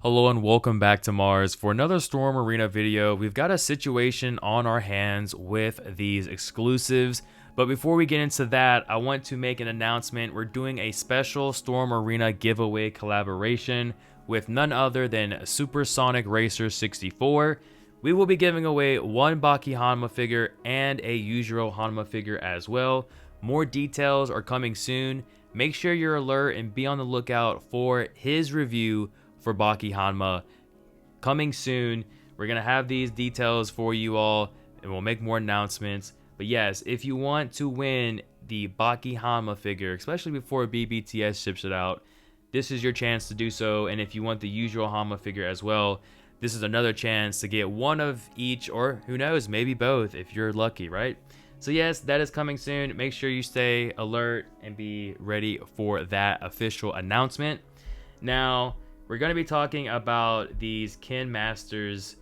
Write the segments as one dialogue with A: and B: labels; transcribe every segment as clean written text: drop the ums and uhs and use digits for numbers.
A: Hello and welcome back to Mars for another Storm Arena video. We've got a situation on our hands with these exclusives, but before we get into that, I want to make an announcement. We're doing a special Storm Arena giveaway collaboration with none other than Supersonic Racer 64. We will be giving away one BAKI Hanma figure and a Yujiro Hanma figure as well. More details are coming soon. Make sure you're alert and be on the lookout for his review for BAKI Hanma coming soon. We're gonna have these details for you all and we'll make more announcements. But yes, if you want to win the BAKI Hanma figure, especially before BBTS ships it out, this is your chance to do so. And if you want the usual Hanma figure as well, this is another chance to get one of each, or who knows, maybe both if you're lucky, right? So yes, that is coming soon. Make sure you stay alert and be ready for that official announcement. Now, we're going to be talking about these Kin Masters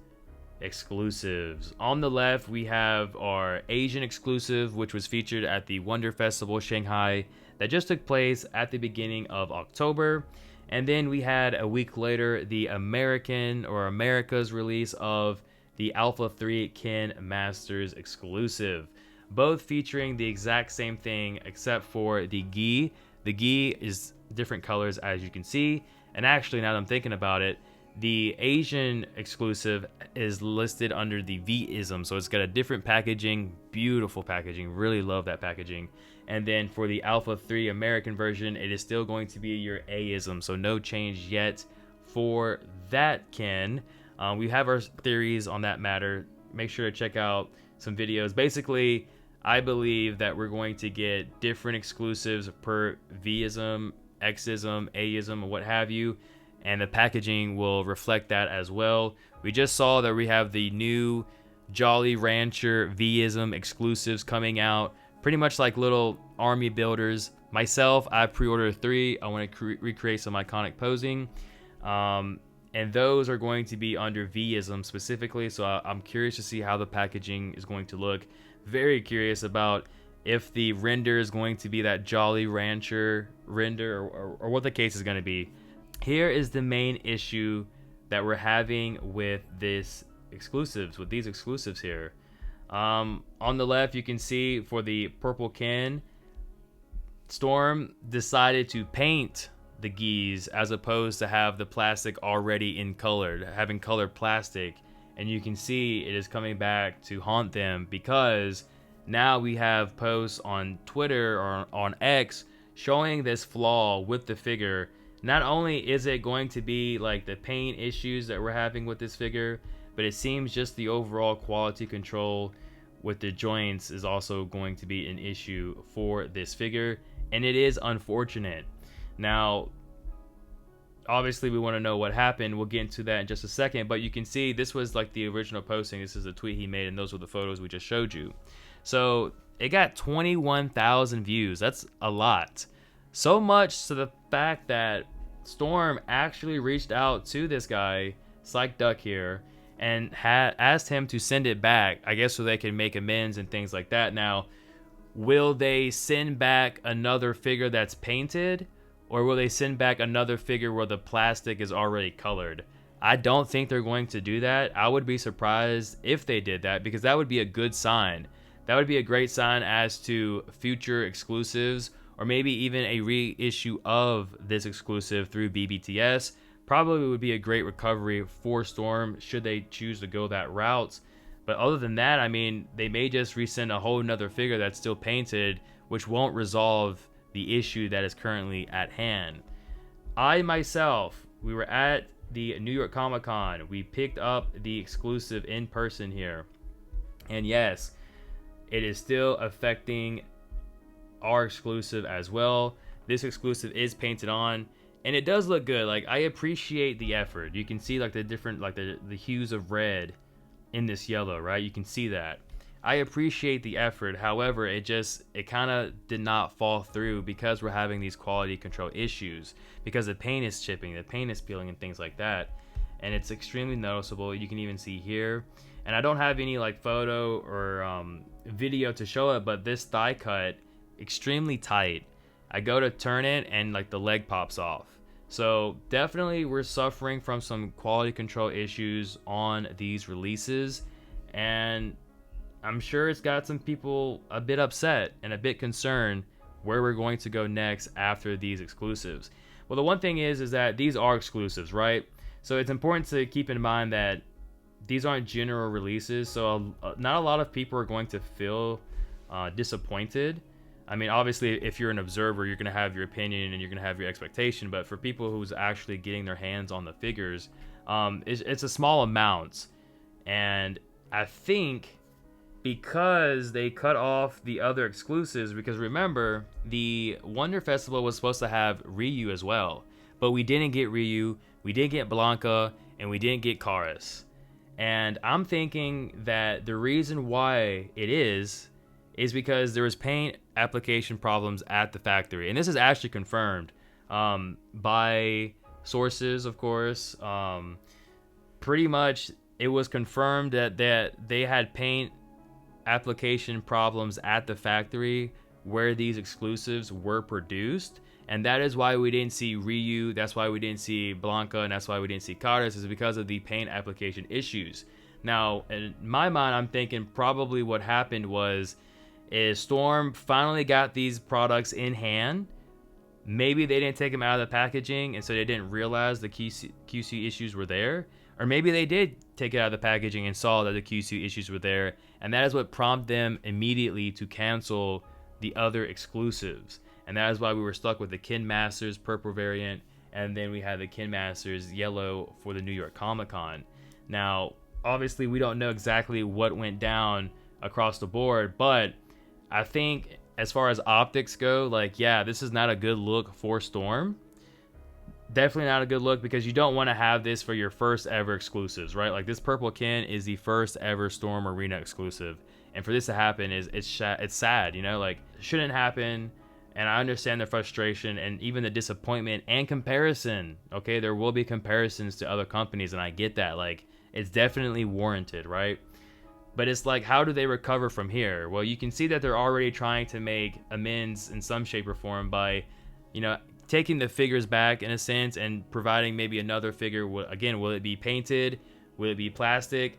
A: exclusives. On the left, we have our Asian exclusive, which was featured at the Wonder Festival Shanghai that just took place at the beginning of October. And then we had a week later the America's release of the Alpha 3 Kin Masters exclusive, both featuring the exact same thing except for the gi. The gi is different colors, as you can see. And actually, now that I'm thinking about it, the Asian exclusive is listed under the V-ism. So it's got a different packaging, beautiful packaging. Really love that packaging. And then for the Alpha 3 American version, it is still going to be your A-ism. So no change yet for that Kin. We have our theories on that matter. Make sure to check out some videos. Basically, I believe that we're going to get different exclusives per V-ism, X-ism, A-ism, or what have you, and the packaging will reflect that as well. We just saw that we have the new Jolly Rancher V-ism exclusives coming out, pretty much like little army builders. Myself, I pre-ordered 3. I want to recreate some iconic posing, and those are going to be under V-ism specifically, so I'm curious to see how the packaging is going to look. Very curious about if the render is going to be that Jolly Rancher render or what the case is going to be. Here is the main issue that we're having with these exclusives here. On the left, you can see for the purple Kin, Storm decided to paint the gis as opposed to have the plastic already in colored, having colored plastic. And you can see it is coming back to haunt them because now we have posts on Twitter or on X showing this flaw with the figure. Not only is it going to be like the paint issues that we're having with this figure, but it seems just the overall quality control with the joints is also going to be an issue for this figure, and it is unfortunate. Now, obviously we want to know what happened. We'll get into that in just a second, but you can see this was like the original posting. This is a tweet he made, and those were the photos we just showed you. So it got 21,000 views. That's a lot. So much to the fact that Storm actually reached out to this guy, Psych Duck here, and had asked him to send it back, I guess so they can make amends and things like that. Now, will they send back another figure that's painted, or will they send back another figure where the plastic is already colored? I don't think they're going to do that. I would be surprised if they did that, because that would be a good sign. That would be a great sign as to future exclusives, or maybe even a reissue of this exclusive through BBTS. Probably would be a great recovery for Storm should they choose to go that route. But other than that, I mean, they may just resend a whole nother figure that's still painted, which won't resolve the issue that is currently at hand. I myself, we were at the New York Comic Con. We picked up the exclusive in person here. And yes, it is still affecting our exclusive as well. This exclusive is painted on, and it does look good. Like, I appreciate the effort. You can see like the different, like the hues of red in this yellow, right? You can see that. I appreciate the effort. However, it kind of did not fall through because we're having these quality control issues, because the paint is chipping, the paint is peeling and things like that. And it's extremely noticeable. You can even see here. And I don't have any like photo or video to show it, but this thigh cut, extremely tight. I go to turn it and like the leg pops off. So definitely we're suffering from some quality control issues on these releases, and I'm sure it's got some people a bit upset and a bit concerned where we're going to go next after these exclusives. Well, the one thing is that these are exclusives, right? So it's important to keep in mind that these aren't general releases, so not a lot of people are going to feel disappointed. I mean, obviously, if you're an observer, you're going to have your opinion and you're going to have your expectation. But for people who's actually getting their hands on the figures, it's a small amount. And I think because they cut off the other exclusives, because remember, the Wonder Festival was supposed to have Ryu as well. But we didn't get Ryu, we didn't get Blanca, and we didn't get M.A.R.S. And I'm thinking that the reason why it is because there was paint application problems at the factory. And this is actually confirmed by sources, of course. Pretty much it was confirmed that they had paint application problems at the factory where these exclusives were produced. And that is why we didn't see Ryu, that's why we didn't see Blanca, and that's why we didn't see M.A.R.S. is because of the paint application issues. Now, in my mind, I'm thinking probably what happened is Storm finally got these products in hand. Maybe they didn't take them out of the packaging, and so they didn't realize the QC issues were there. Or maybe they did take it out of the packaging and saw that the QC issues were there, and that is what prompted them immediately to cancel the other exclusives. And that is why we were stuck with the Kin Masters purple variant, and then we had the Kin Masters yellow for the New York Comic Con. Now, obviously, we don't know exactly what went down across the board, but I think as far as optics go, like, yeah, this is not a good look for Storm. Definitely not a good look, because you don't want to have this for your first ever exclusives, right? Like, this purple Kin is the first ever Storm Arena exclusive, and for this to happen it's sad, you know, like, it shouldn't happen. And I understand the frustration and even the disappointment and comparison. Okay, there will be comparisons to other companies, and I get that. Like, it's definitely warranted, right? But it's like, how do they recover from here? Well, you can see that they're already trying to make amends in some shape or form by, you know, taking the figures back in a sense and providing maybe another figure. Again, will it be painted? Will it be plastic?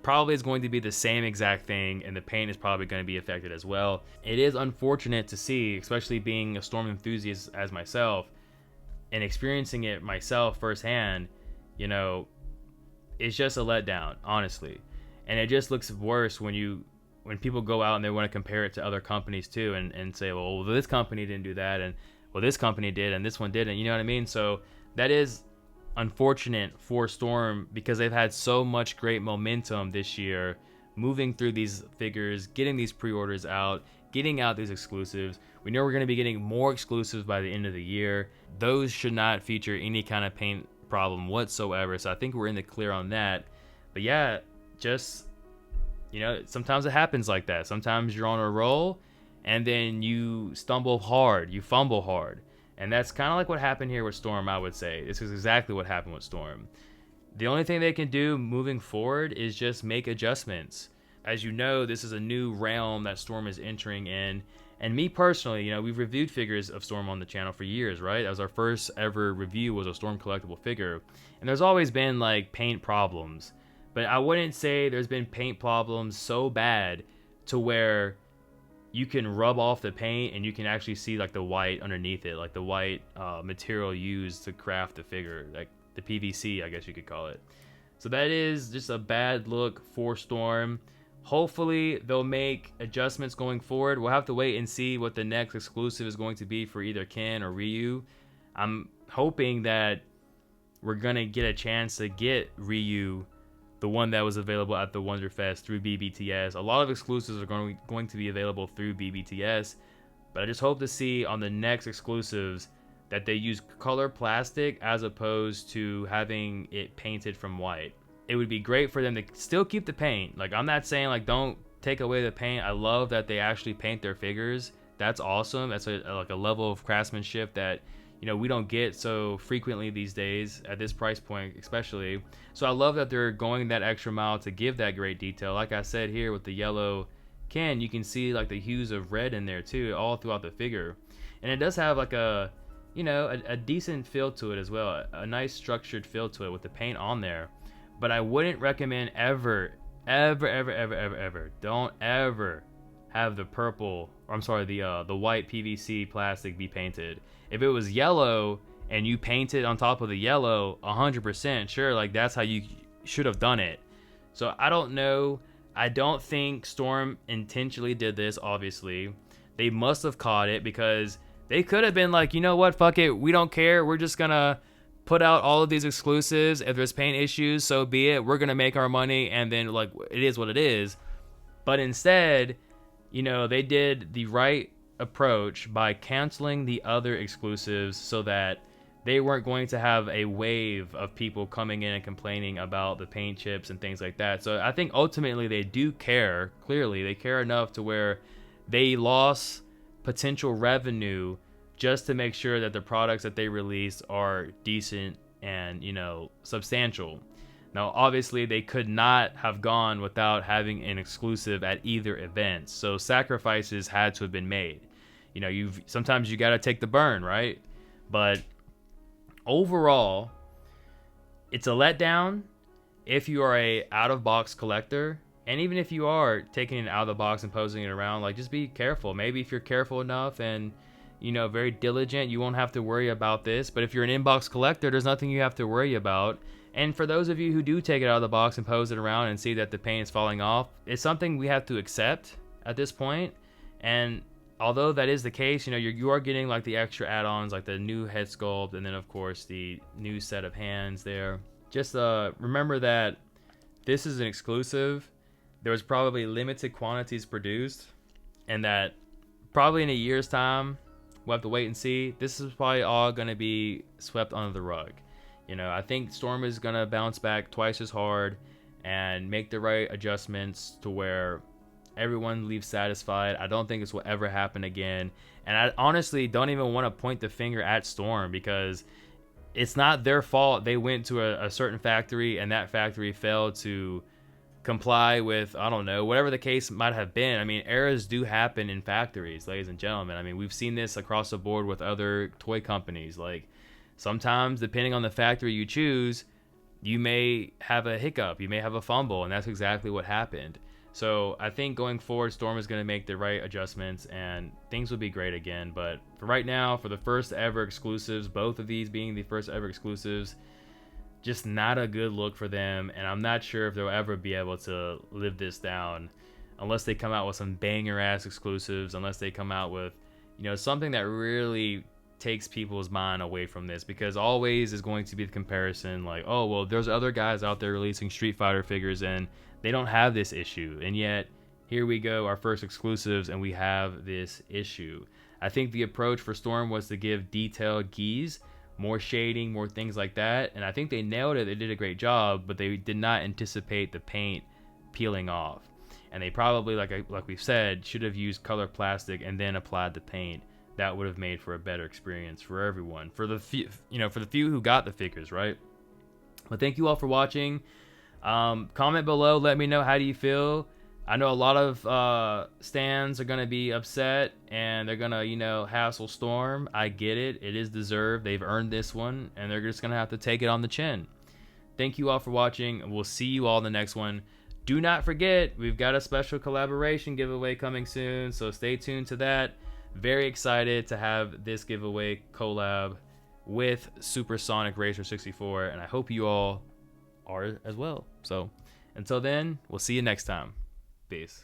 A: Probably is going to be the same exact thing, and the paint is probably going to be affected as well. It is unfortunate to see, especially being a Storm enthusiast as myself and experiencing it myself firsthand. You know, it's just a letdown, honestly. And it just looks worse when people go out and they want to compare it to other companies too, and say, well, this company didn't do that, and well, this company did, and this one didn't. You know what I mean? So that is unfortunate for Storm, because they've had so much great momentum this year, moving through these figures, getting these pre-orders out, getting out these exclusives. We know we're going to be getting more exclusives by the end of the year. Those should not feature any kind of paint problem whatsoever, so I think we're in the clear on that. But yeah, just, you know, sometimes it happens like that. Sometimes you're on a roll and then you stumble hard, you fumble hard. And that's kind of like what happened here with Storm, I would say. This is exactly what happened with Storm. The only thing they can do moving forward is just make adjustments. As you know, this is a new realm that Storm is entering in. And me personally, you know, we've reviewed figures of Storm on the channel for years, right? That was our first ever review, was a Storm collectible figure. And there's always been like paint problems. But I wouldn't say there's been paint problems so bad to where you can rub off the paint and you can actually see like the white underneath it, like the white material used to craft the figure, like the PVC, I guess you could call it. So that is just a bad look for Storm. Hopefully they'll make adjustments going forward. We'll have to wait and see what the next exclusive is going to be for either Ken or Ryu. I'm hoping that we're gonna get a chance to get Ryu, the one that was available at the Wonderfest, through BBTS. A lot of exclusives are going to be available through BBTS, but I just hope to see on the next exclusives that they use color plastic as opposed to having it painted from white. It would be great for them to still keep the paint. Like, I'm not saying like don't take away the paint. I love that they actually paint their figures. That's awesome. That's like a level of craftsmanship that, you know, we don't get so frequently these days at this price point especially. So I love that they're going that extra mile to give that great detail. Like I said here with the yellow can, you can see like the hues of red in there too, all throughout the figure. And it does have like a a decent feel to it as well, a nice structured feel to it with the paint on there. But I wouldn't recommend ever, ever, ever, ever, ever, ever, don't ever have the purple, or I'm sorry, the white PVC plastic be painted. If it was yellow and you painted on top of the yellow, 100% sure, like that's how you should have done it. So I don't know. I don't think Storm intentionally did this, obviously. They must have caught it, because they could have been like, you know what, fuck it, we don't care. We're just gonna put out all of these exclusives. If there's paint issues, so be it. We're gonna make our money, and then like it is what it is. But instead, they did the right approach by canceling the other exclusives so that they weren't going to have a wave of people coming in and complaining about the paint chips and things like that. So I think ultimately they do care. Clearly, they care enough to where they lost potential revenue just to make sure that the products that they release are decent and, substantial. Now, obviously, they could not have gone without having an exclusive at either event. So sacrifices had to have been made. Sometimes you got to take the burn, right? But overall, it's a letdown if you are a out-of-box collector. And even if you are taking it out of the box and posing it around, like, just be careful. Maybe if you're careful enough and, very diligent, you won't have to worry about this. But if you're an inbox collector, there's nothing you have to worry about. And for those of you who do take it out of the box and pose it around and see that the paint is falling off, it's something we have to accept at this point. And although that is the case, you are getting like the extra add-ons, like the new head sculpt, and then of course the new set of hands there. Just remember that this is an exclusive. There was probably limited quantities produced, and that probably in a year's time, we'll have to wait and see. This is probably all going to be swept under the rug. I think Storm is going to bounce back twice as hard and make the right adjustments to where everyone leaves satisfied. I don't think this will ever happen again. And I honestly don't even want to point the finger at Storm, because it's not their fault. They went to a certain factory and that factory failed to comply with, I don't know, whatever the case might have been. I mean, errors do happen in factories, ladies and gentlemen. I mean, we've seen this across the board with other toy companies. Like, sometimes, depending on the factory you choose, you may have a hiccup, you may have a fumble, and that's exactly what happened. So I think going forward, Storm is going to make the right adjustments and things will be great again. But for right now, for the first ever exclusives, both of these being the first ever exclusives, just not a good look for them. And I'm not sure if they'll ever be able to live this down unless they come out with some banger ass exclusives, unless they come out with, something that really takes people's mind away from this. Because always is going to be the comparison, like, oh, well, there's other guys out there releasing Street Fighter figures and they don't have this issue, and yet here we go, our first exclusives, and we have this issue. I think the approach for Storm was to give detailed keys, more shading, more things like that, and I think they nailed it. They did a great job, but they did not anticipate the paint peeling off, and they probably, like we've said, should have used color plastic and then applied the paint. That would have made for a better experience for everyone, for the few, for the few who got the figures, right? But thank you all for watching. Comment below, let me know, how do you feel? I know a lot of stands are gonna be upset and they're gonna hassle Storm. I get it, it is deserved, they've earned this one, and they're just gonna have to take it on the chin. Thank you all for watching, and we'll see you all in the next one. Do not forget, we've got a special collaboration giveaway coming soon, so stay tuned to that. Very excited to have this giveaway collab with Supersonic Racer 64, and I hope you all are as well. So until then, we'll see you next time. Peace.